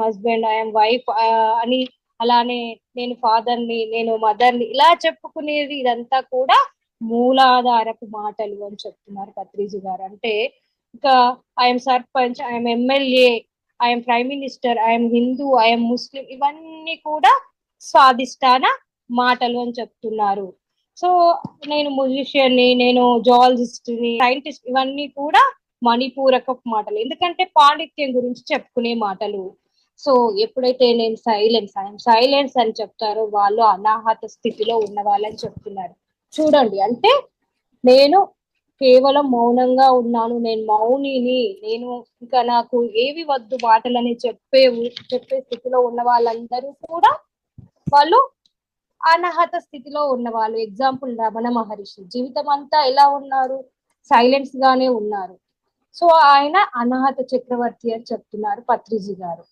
Husband, I'm wife అని, అలానే నేను ఫాదర్ని, నేను మదర్ని, ఇలా చెప్పుకునేది ఇదంతా కూడా మూలాధారపు మాటలు అని చెప్తున్నారు పత్రిజీ గారు. అంటే ఇంకా I'm sarpanch, I'm MLA, I'm prime minister, I'm Hindu, I'm Muslim, ఇవన్నీ కూడా స్వాదిష్టాన మాటలు అని చెప్తున్నారు. సో నేను మ్యూజిషియన్ ని, నేను జువాలజిస్ట్ ని, సైంటిస్ట్, ఇవన్నీ కూడా మణిపూరక మాటలు, ఎందుకంటే పాండిత్యం గురించి చెప్పుకునే మాటలు. సో ఎప్పుడైతే నేను సైలెన్స్ అని చెప్తారో వాళ్ళు అనాహత స్థితిలో ఉన్న వాళ్ళని చెప్తున్నారు. చూడండి, అంటే నేను కేవలం మౌనంగా ఉన్నాను, నేను మౌనిని, నేను ఇంకా నాకు ఏవి వద్దు మాటలని చెప్పే స్థితిలో ఉన్న వాళ్ళందరూ కూడా వాళ్ళు అనాహత స్థితిలో ఉన్న వాళ్ళు. ఎగ్జాంపుల్ రమణ మహర్షి జీవితం అంతా ఎలా ఉన్నారు? సైలెన్స్ గానే ఉన్నారు. సో ఆయన అనాహత చక్రవర్తి అని చెప్తున్నారు పత్రిజీ గారు.